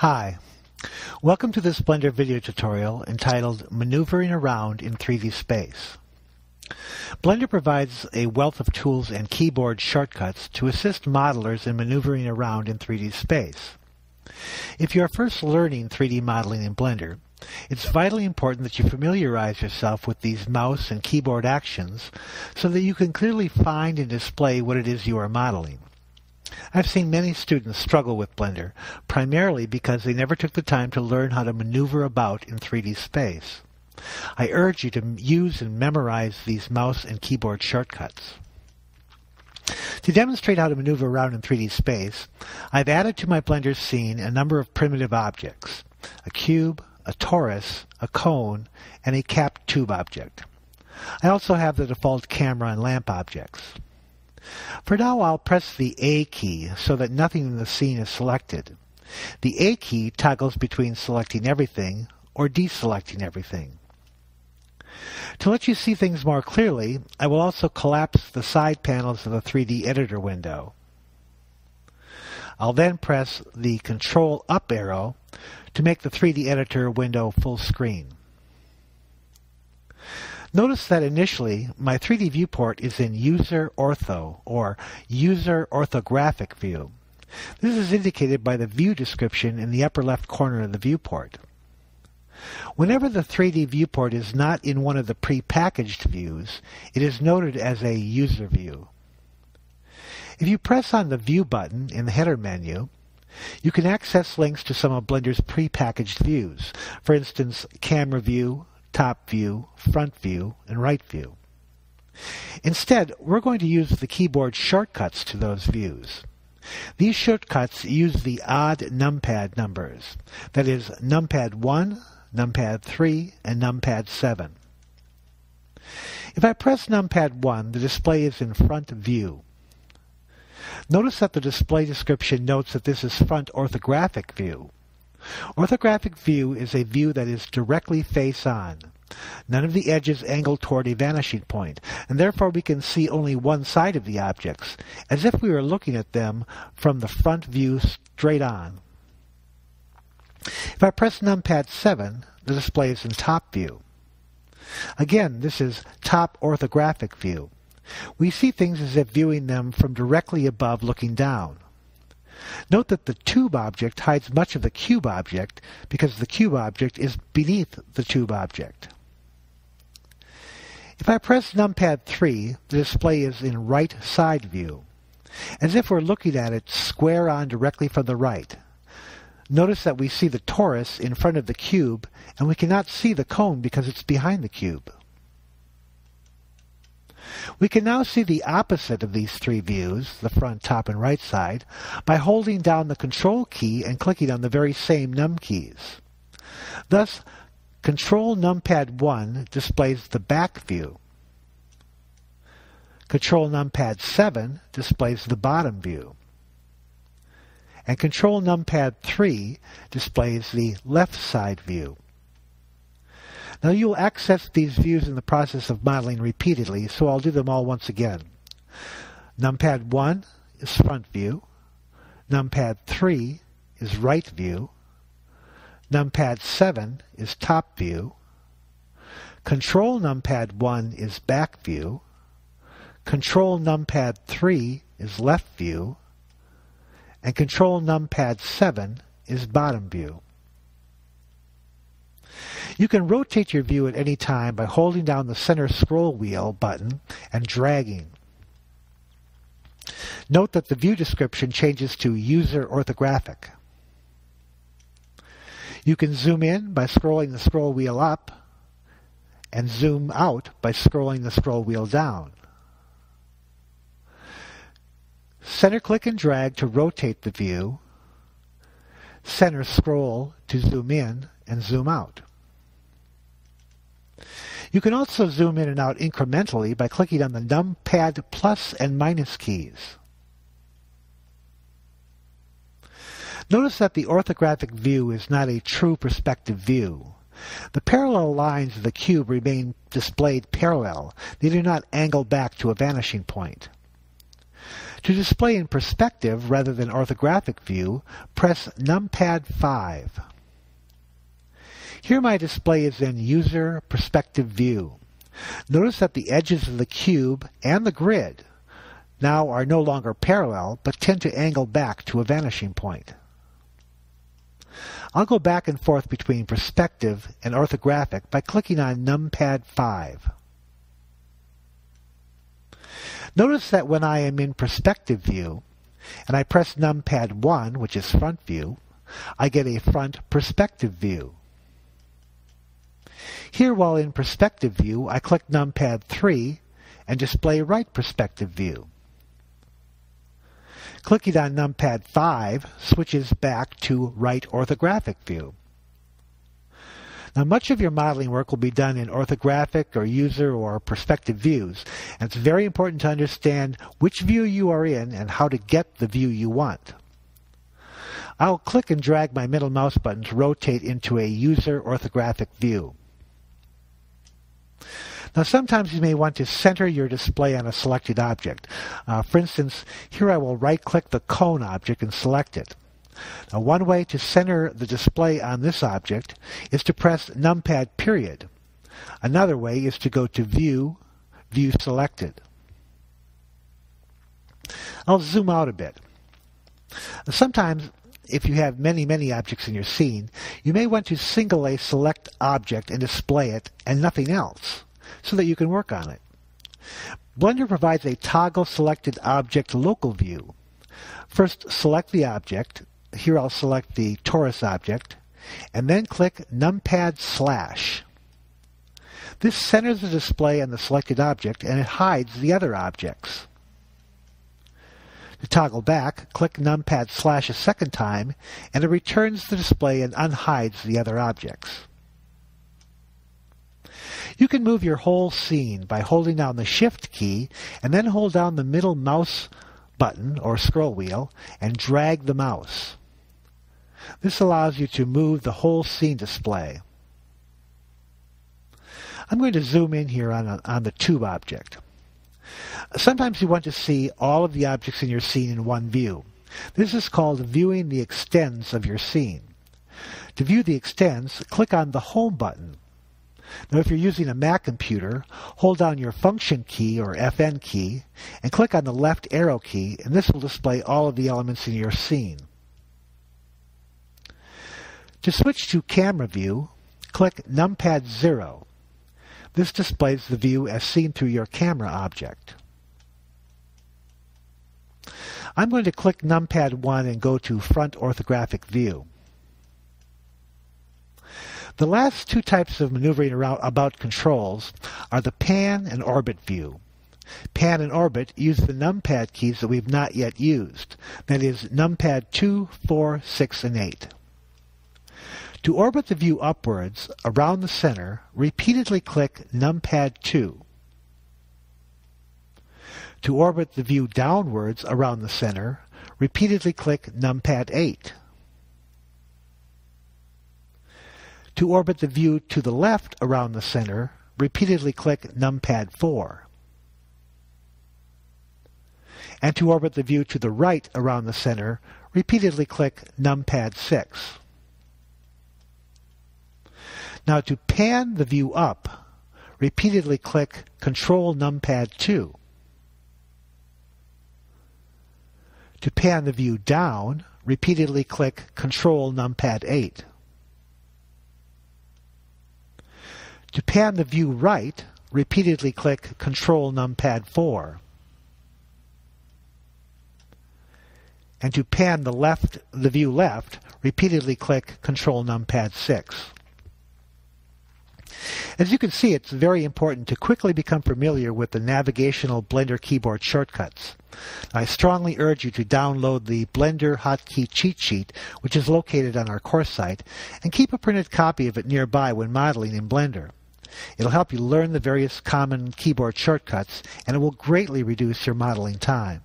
Hi, welcome to this Blender video tutorial entitled Maneuvering Around in 3D Space. Blender provides a wealth of tools and keyboard shortcuts to assist modelers in maneuvering around in 3D space. If you are first learning 3D modeling in Blender, it's vitally important that you familiarize yourself with these mouse and keyboard actions so that you can clearly find and display what it is you are modeling. I've seen many students struggle with Blender, primarily because they never took the time to learn how to maneuver about in 3D space. I urge you to use and memorize these mouse and keyboard shortcuts. To demonstrate how to maneuver around in 3D space, I've added to my Blender scene a number of primitive objects: a cube, a torus, a cone, and a capped tube object. I also have the default camera and lamp objects. For now, I'll press the A key so that nothing in the scene is selected. The A key toggles between selecting everything or deselecting everything. To let you see things more clearly, I will also collapse the side panels of the 3D editor window. I'll then press the Control Up arrow to make the 3D editor window full screen. Notice that initially, my 3D viewport is in User Ortho, or User Orthographic View. This is indicated by the view description in the upper left corner of the viewport. Whenever the 3D viewport is not in one of the pre-packaged views, it is noted as a user view. If you press on the View button in the header menu, you can access links to some of Blender's pre-packaged views, for instance, Camera View, Top View, Front View, and Right View. Instead, we're going to use the keyboard shortcuts to those views. These shortcuts use the odd numpad numbers, that is, numpad 1, numpad 3, and numpad 7. If I press numpad 1, the display is in Front View. Notice that the display description notes that this is Front Orthographic View. Orthographic view is a view that is directly face-on. None of the edges angle toward a vanishing point, and therefore we can see only one side of the objects, as if we were looking at them from the front view straight on. If I press numpad 7, the display is in Top View. Again, this is Top Orthographic View. We see things as if viewing them from directly above looking down. Note that the tube object hides much of the cube object because the cube object is beneath the tube object. If I press numpad 3, the display is in right side view, as if we're looking at it square on directly from the right. Notice that we see the torus in front of the cube, and we cannot see the cone because it's behind the cube. We can now see the opposite of these three views, the front, top, and right side, by holding down the Control key and clicking on the very same num keys. Thus, Control numpad 1 displays the back view. Control numpad 7 displays the bottom view. And Control numpad 3 displays the left side view. Now you will access these views in the process of modeling repeatedly, so I'll do them all once again. Numpad 1 is front view. Numpad 3 is right view. Numpad 7 is top view. Control numpad 1 is back view. Control numpad 3 is left view. And Control numpad 7 is bottom view. You can rotate your view at any time by holding down the center scroll wheel button and dragging. Note that the view description changes to User Orthographic. You can zoom in by scrolling the scroll wheel up and zoom out by scrolling the scroll wheel down. Center click and drag to rotate the view. Center scroll to zoom in and zoom out. You can also zoom in and out incrementally by clicking on the numpad plus and minus keys. Notice that the orthographic view is not a true perspective view. The parallel lines of the cube remain displayed parallel. They do not angle back to a vanishing point. To display in perspective rather than orthographic view, press numpad 5. Here my display is in User Perspective View. Notice that the edges of the cube and the grid now are no longer parallel, but tend to angle back to a vanishing point. I'll go back and forth between perspective and orthographic by clicking on numpad 5. Notice that when I am in perspective view, and I press numpad 1, which is front view, I get a front perspective view. Here, while in perspective view, I click numpad 3 and display right perspective view. Clicking on numpad 5 switches back to right orthographic view. Now, much of your modeling work will be done in orthographic or user or perspective views, and it's very important to understand which view you are in and how to get the view you want. I'll click and drag my middle mouse button to rotate into a user orthographic view. Now, sometimes you may want to center your display on a selected object. For instance, here I will right-click the cone object and select it. Now, one way to center the display on this object is to press numpad period. Another way is to go to View, View Selected. I'll zoom out a bit. Sometimes, if you have many objects in your scene, you may want to single a select object and display it and nothing else, so that you can work on it. Blender provides a toggle selected object local view. First, select the object. Here I'll select the torus object, and then click numpad /. This centers the display on the selected object, and it hides the other objects. To toggle back, click numpad / a second time, and it returns the display and unhides the other objects. You can move your whole scene by holding down the Shift key and then hold down the middle mouse button or scroll wheel and drag the mouse. This allows you to move the whole scene display. I'm going to zoom in here on the tube object. Sometimes you want to see all of the objects in your scene in one view. This is called viewing the extents of your scene. To view the extents, click on the Home button. Now, if you're using a Mac computer, hold down your Function key or FN key and click on the left arrow key, and this will display all of the elements in your scene. To switch to camera view, click numpad 0. This displays the view as seen through your camera object. I'm going to click numpad 1 and go to front orthographic view. The last two types of maneuvering about controls are the pan and orbit view. Pan and orbit use the numpad keys that we've not yet used. That is numpad 2, 4, 6, and 8. To orbit the view upwards around the center, repeatedly click numpad 2. To orbit the view downwards around the center, repeatedly click numpad 8. To orbit the view to the left around the center, repeatedly click numpad 4. And to orbit the view to the right around the center, repeatedly click numpad 6. Now to pan the view up, repeatedly click Control numpad 2. To pan the view down, repeatedly click Control numpad 8. To pan the view right, repeatedly click Control numpad 4. And to pan the view left, repeatedly click Control numpad 6. As you can see, it's very important to quickly become familiar with the navigational Blender keyboard shortcuts. I strongly urge you to download the Blender Hotkey Cheat Sheet, which is located on our course site, and keep a printed copy of it nearby when modeling in Blender. It'll help you learn the various common keyboard shortcuts, and it will greatly reduce your modeling time.